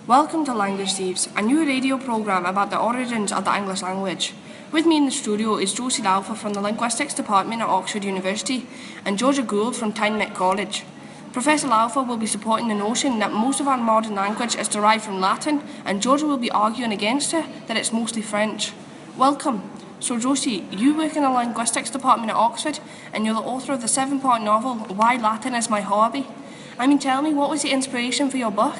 Welcome to Language Thieves, a new radio programme about the origins of the English language. With me in the studio is Josie from the Linguistics Department at Oxford University and Georgia Gould from Tynemouth College. Professor Alpha will be supporting the notion that most of our modern language is derived from Latin, and Georgia will be arguing against it, that it's mostly French. Welcome. So Josie, you work in the Linguistics Department at Oxford and you're the author of the 7-part novel Why Latin is My Hobby. Tell me, what was the inspiration for your book?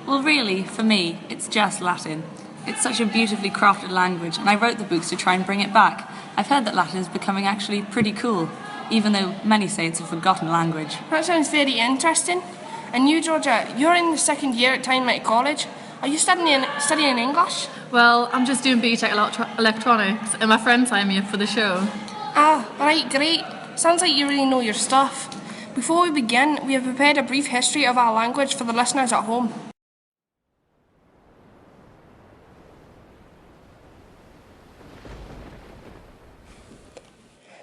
Well, really, for me, it's just Latin. It's such a beautifully crafted language, and I wrote the books to try and bring it back. I've heard that Latin is becoming actually pretty cool, even though many say it's a forgotten language. That sounds very interesting. And you, Georgia, you're in the second year at Tynemouth College. Are you studying English? Well, I'm just doing BTEC electronics, and my friends signed me up for the show. Ah, right, great. Sounds like you really know your stuff. Before we begin, we have prepared a brief history of our language for the listeners at home.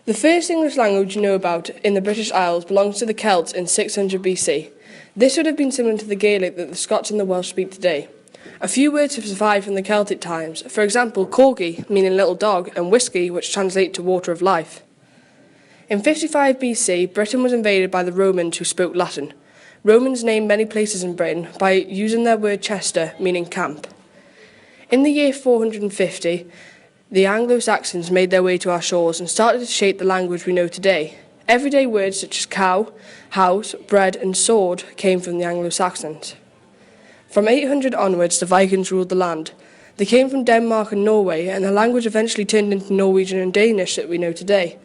The first English language you know about in the British Isles belongs to the Celts in 600 BC. This would have been similar to the Gaelic that the Scots and the Welsh speak today. A few words have survived from the Celtic times, for example, corgi, meaning little dog, and whisky, which translates to water of life. In 55 BC, Britain was invaded by the Romans who spoke Latin. Romans named many places in Britain by using their word Chester, meaning camp. In the year 450, the Anglo-Saxons made their way to our shores and started to shape the language we know today. Everyday words such as cow, house, bread and sword came from the Anglo-Saxons. From 800 onwards, the Vikings ruled the land. They came from Denmark and Norway, and the language eventually turned into Norwegian and Danish that we know today.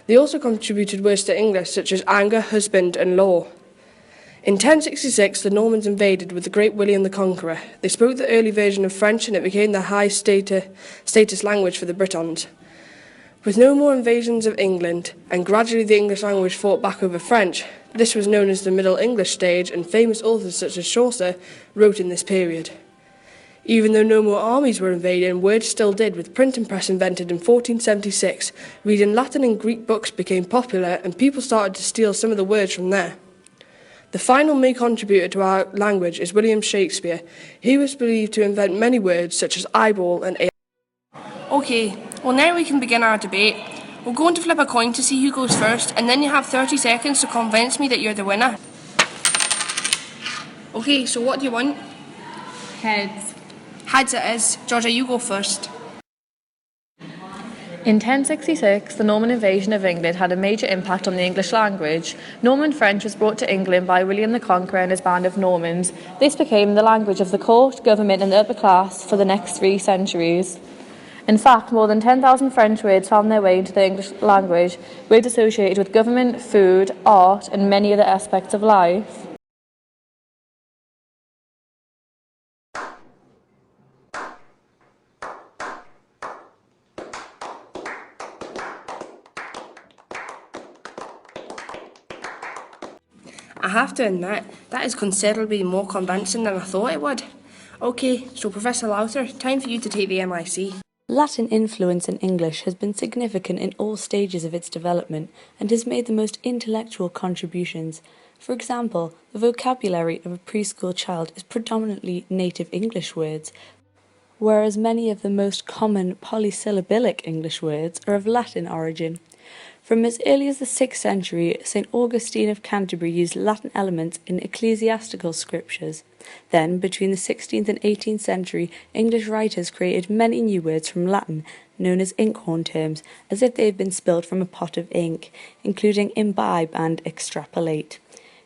They also contributed words to English such as anger, husband and law. In 1066, the Normans invaded with the great William the Conqueror. They spoke the early version of French and it became the high status language for the Britons. With no more invasions of England, and gradually the English language fought back over French, this was known as the Middle English stage, and famous authors such as Chaucer wrote in this period. Even though no more armies were invading, words still did, with printing press invented in 1476. Reading Latin and Greek books became popular, and people started to steal some of the words from there. The final main contributor to our language is William Shakespeare. He was believed to invent many words such as eyeball and ale. Okay, well now we can begin our debate. We're going to flip a coin to see who goes first, and then you have 30 seconds to convince me that you're the winner. Okay, so what do you want? Heads. Heads it is. Georgia, you go first. In 1066, the Norman invasion of England had a major impact on the English language. Norman French was brought to England by William the Conqueror and his band of Normans. This became the language of the court, government and the upper class for the next 3 centuries. In fact, more than 10,000 French words found their way into the English language, words associated with government, food, art and many other aspects of life. I have to admit, that is considerably more convincing than I thought it would. Okay, so Professor Lowther, time for you to take the MIC. Latin influence in English has been significant in all stages of its development and has made the most intellectual contributions. For example, the vocabulary of a preschool child is predominantly native English words, whereas many of the most common polysyllabic English words are of Latin origin. From as early as the 6th century, St. Augustine of Canterbury used Latin elements in ecclesiastical scriptures. Then, between the 16th and 18th century, English writers created many new words from Latin, known as inkhorn terms, as if they had been spilled from a pot of ink, including imbibe and extrapolate.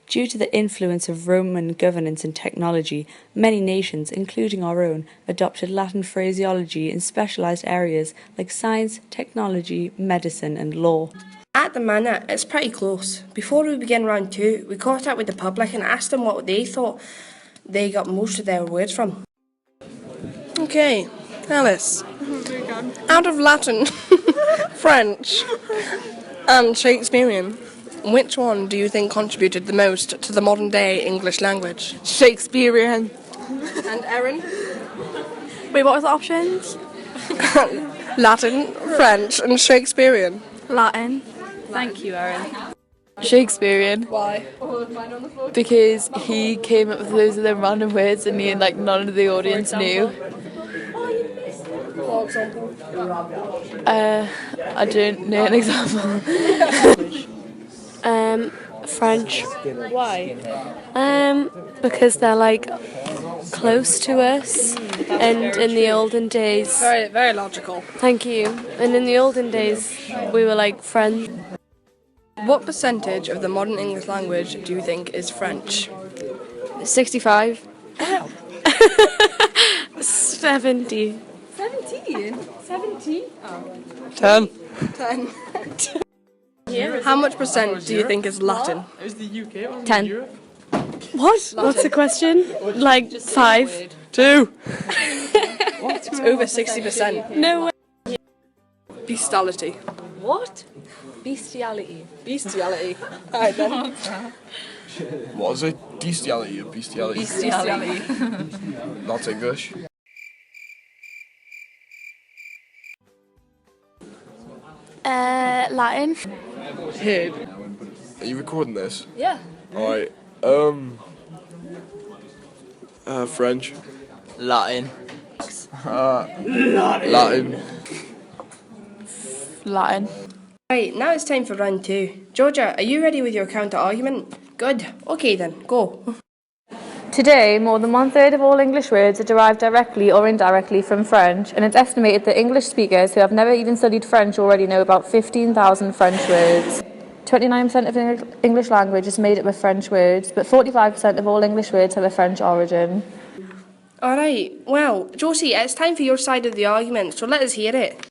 Due to the influence of Roman governance and technology, many nations, including our own, adopted Latin phraseology in specialised areas like science, technology, medicine and law. At the minute, it's pretty close. Before we begin round 2, we caught up with the public and asked them what they thought they got most of their words from. Okay, Alice. Out of Latin, French and Shakespearean, which one do you think contributed the most to the modern day English language? Shakespearean. And Erin? Wait, what was the options? Latin, French and Shakespearean. Latin. Thank you, Erin. Shakespearean. Why? Because he came up with loads of them random words and none of the audience knew. For example. I don't know an example. French. Why? Because they're like close to us, and in the olden days, Very, very logical. thank you. And in the olden days, we were like friends. What percentage of the modern English language do you think is French? 65. 70. 10. 10. How much percent do you think is Latin? 10. What? What's the question? Like 5. 2. It's over 60%. No way. Bestiality. What? Bestiality. Bestiality. Alright then. What is it? Bestiality or bestiality? Bestiality. Not English. Latin. Herb. Are you recording this? Yeah. Alright. French. Latin. Latin. Latin. Right, now it's time for round 2. Georgia, are you ready with your counter argument? Good. Okay then, go. Today, more than 1/3 of all English words are derived directly or indirectly from French, and it's estimated that English speakers who have never even studied French already know about 15,000 French words. 29% of the English language is made up of French words, but 45% of all English words have a French origin. Alright, well, Josie, it's time for your side of the argument, so let us hear it.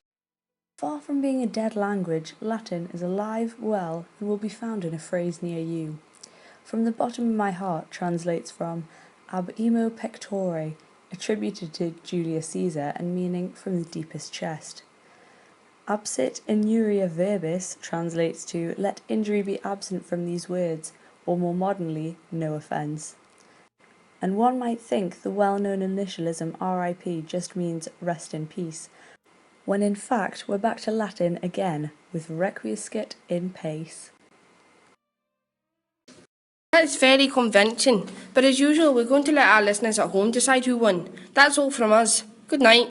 Far from being a dead language, Latin is alive, well, and will be found in a phrase near you. From the bottom of my heart translates from ab imo pectore, attributed to Julius Caesar and meaning from the deepest chest. Absit inuria verbis translates to let injury be absent from these words, or more modernly, no offence. And one might think the well-known initialism RIP just means rest in peace, when in fact we're back to Latin again with requiescat in pace. That's very convincing, but as usual, we're going to let our listeners at home decide who won. That's all from us. Good night.